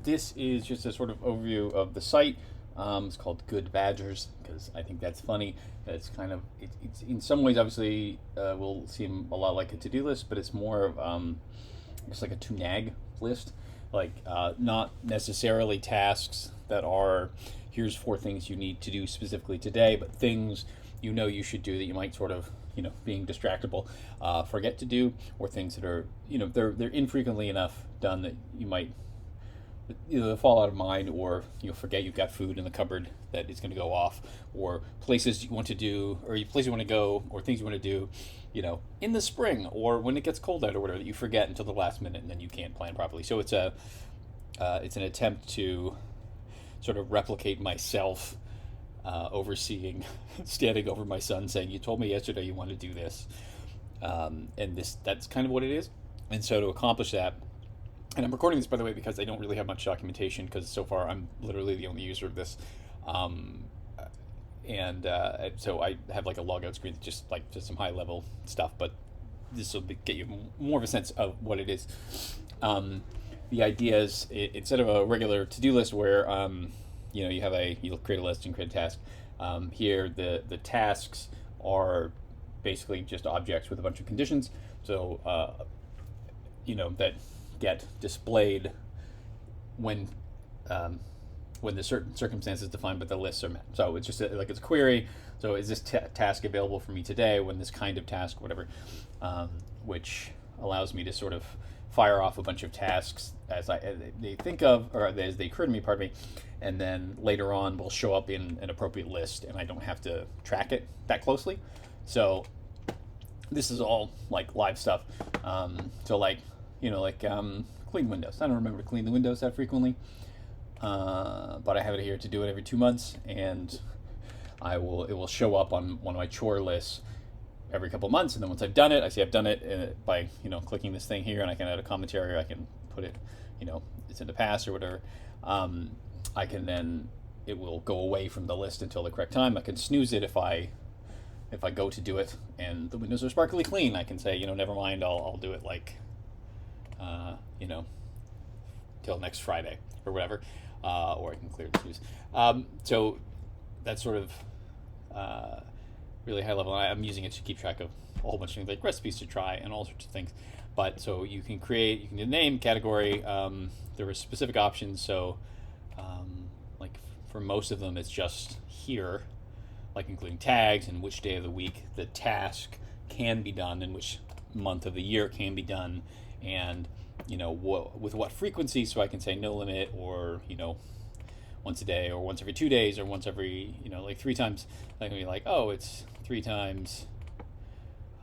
This is just a sort of overview of the site. It's called Good Badgers because I think that's funny. It's kind of it's in some ways obviously will seem a lot like a to-do list, but it's more of just like a to-nag list, like not necessarily tasks that are here's four things you need to do specifically today, but things you should do that you might sort of being distractible forget to do, or things that are they're infrequently enough done that you might either fall out of mind, or you'll forget you've got food in the cupboard that is going to go off, or places you want to do, or places you want to go, or things you want to do, in the spring or when it gets cold out or whatever, that you forget until the last minute and then you can't plan properly. So it's an attempt to sort of replicate myself overseeing, standing over my son, saying, "You told me yesterday you want to do this," and that's kind of what it is. And so to accomplish that, and I'm recording this, by the way, because I don't really have much documentation, because so far I'm literally the only user of this. Um, and so I have like a logout screen, just some high level stuff, but this will get you more of a sense of what it is. The idea is, instead of a regular to-do list where you'll create a list and create a task. Here, the tasks are basically just objects with a bunch of conditions. So that get displayed when the certain circumstances defined by the lists are met. So it's just it's a query. So is this task available for me today? When this kind of task, whatever, which allows me to sort of fire off a bunch of tasks as they think of, or as they occur to me, pardon me, and then later on will show up in an appropriate list, and I don't have to track it that closely. So this is all like live stuff. Clean windows. I don't remember to clean the windows that frequently, but I have it here to do it every 2 months, and it will show up on one of my chore lists every couple of months. And then once I've done it, I see I've done it by clicking this thing here, and I can add a commentary, or I can put it, it's in the past or whatever. I can then, it will go away from the list until the correct time. I can snooze it if I go to do it and the windows are sparkly clean. I can say, never mind, I'll do it till next Friday or whatever, or I can clear the snooze. So that's sort of really high level. I'm using it to keep track of a whole bunch of things, like recipes to try and all sorts of things. But so you can do name, category. There are specific options. So like for most of them, it's just here, like including tags and which day of the week the task can be done and which month of the year it can be done, and with what frequency. So I can say no limit, or once a day, or once every 2 days, or once every like 3 times. I can be like, oh, it's 3 times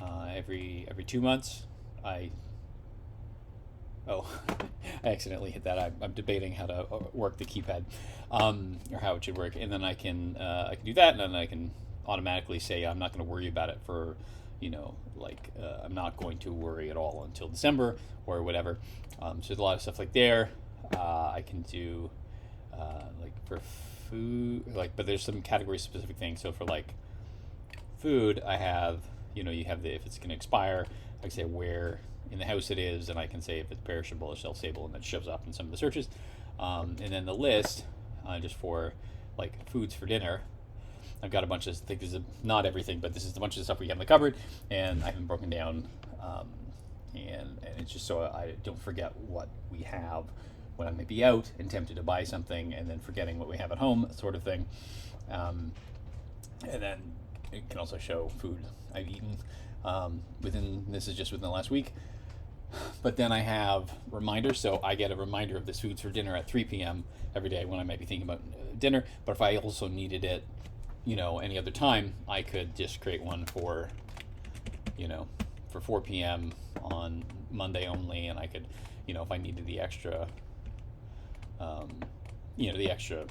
every 2 months. I accidentally hit that. I'm debating how to work the keypad, or how it should work, and then I can do that, and then I can automatically say I'm not going to worry about it for I'm not going to worry at all until December or whatever. So there's a lot of stuff like there. I can do for food, but there's some category specific things. So for food, I have you have if it's going to expire, I can say where in the house it is, and I can say if it's perishable or shelf-stable, and that shows up in some of the searches. And then the list, just for foods for dinner, I've got a bunch of things. Not everything, but this is a bunch of stuff we have in the cupboard, and I have them broken down, and it's just so I don't forget what we have when I may be out and tempted to buy something, and then forgetting what we have at home, sort of thing. And then it can also show food I've eaten. This is just within the last week. But then I have reminders, so I get a reminder of this foods for dinner at 3 p.m. every day when I might be thinking about dinner. But if I also needed it, any other time, I could just create one for 4 p.m. on Monday only, and I could, if I needed the extra, the extra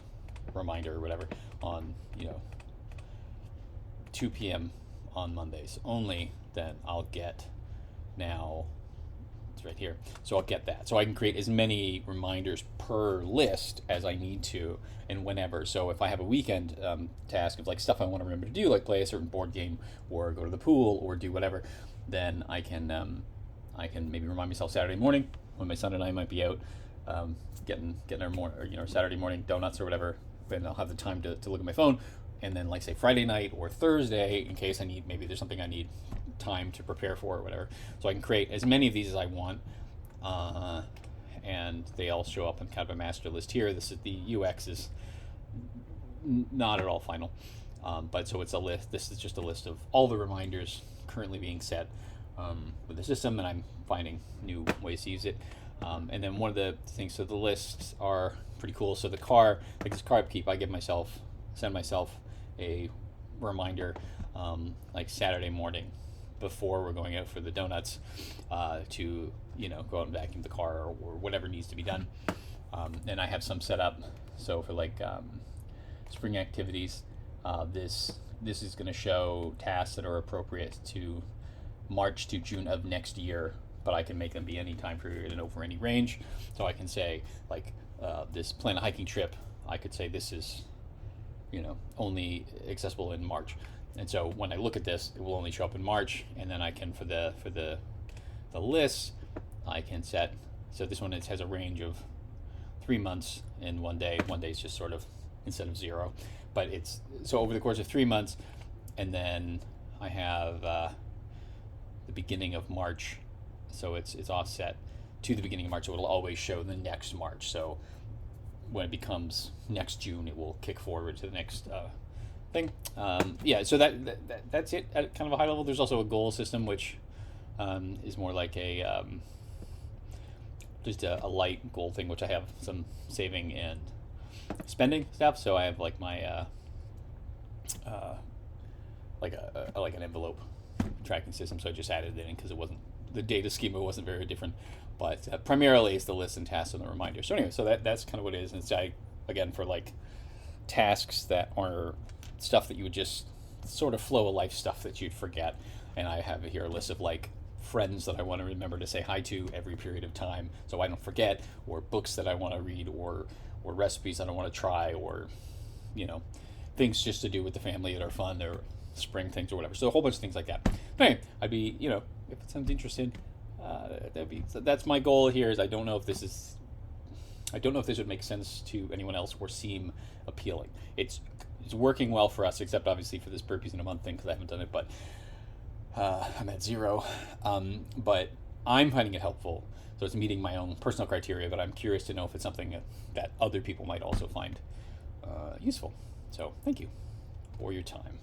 reminder or whatever on, 2 p.m. on Mondays only, then I'll get now. It's right here. So I'll get that. So I can create as many reminders per list as I need to, and whenever. So if I have a weekend task of stuff I want to remember to do, like play a certain board game or go to the pool or do whatever, then I can maybe remind myself Saturday morning when my son and I might be out, getting our Saturday morning donuts or whatever, and I'll have the time to look at my phone. And then, like, say Friday night or Thursday, in case maybe there's something I need time to prepare for or whatever, so I can create as many of these as I want. And they all show up in kind of a master list here. The UX is not at all final, but so it's a list. This is just a list of all the reminders currently being set with the system, and I'm finding new ways to use it. And then one of the things, so the lists are pretty cool. So the car, like this car upkeep, I send myself a reminder like Saturday morning before we're going out for the donuts to go out and vacuum the car or whatever needs to be done. And I have some set up. So for like spring activities, this is going to show tasks that are appropriate to March to June of next year, but I can make them be any time period and over any range. So I can say, like, this plan a hiking trip, I could say this is only accessible in March. And so when I look at this, it will only show up in March, and then I can, for the list, I can set, so this one has a range of 3 months in 1 day. 1 day is just sort of instead of 0, but it's, so over the course of 3 months, and then I have the beginning of March, so it's offset to the beginning of March, so it'll always show the next March. So when it becomes next June, it will kick forward to the next thing. So that's it at kind of a high level. There's also a goal system, which is more like just a light goal thing, which I have some saving and spending stuff. So I have like my like an envelope tracking system. So I just added it in because the data schema wasn't very different. But primarily it's the list and tasks and the reminder. So anyway, so that's kind of what it is. And it's, again, for like tasks that are stuff that you would just sort of flow of life stuff that you'd forget. And I have here a list of like friends that I want to remember to say hi to every period of time so I don't forget, or books that I want to read, or recipes that I want to try, or things just to do with the family that are fun, or spring things or whatever. So a whole bunch of things like that. But anyway, I'd be, if it sounds interested, that's my goal here. Is I don't know if this would make sense to anyone else or seem appealing. It's working well for us, except obviously for this burpees in a month thing, because I haven't done it, but I'm at 0. But I'm finding it helpful, so it's meeting my own personal criteria, but I'm curious to know if it's something that other people might also find useful. So thank you for your time.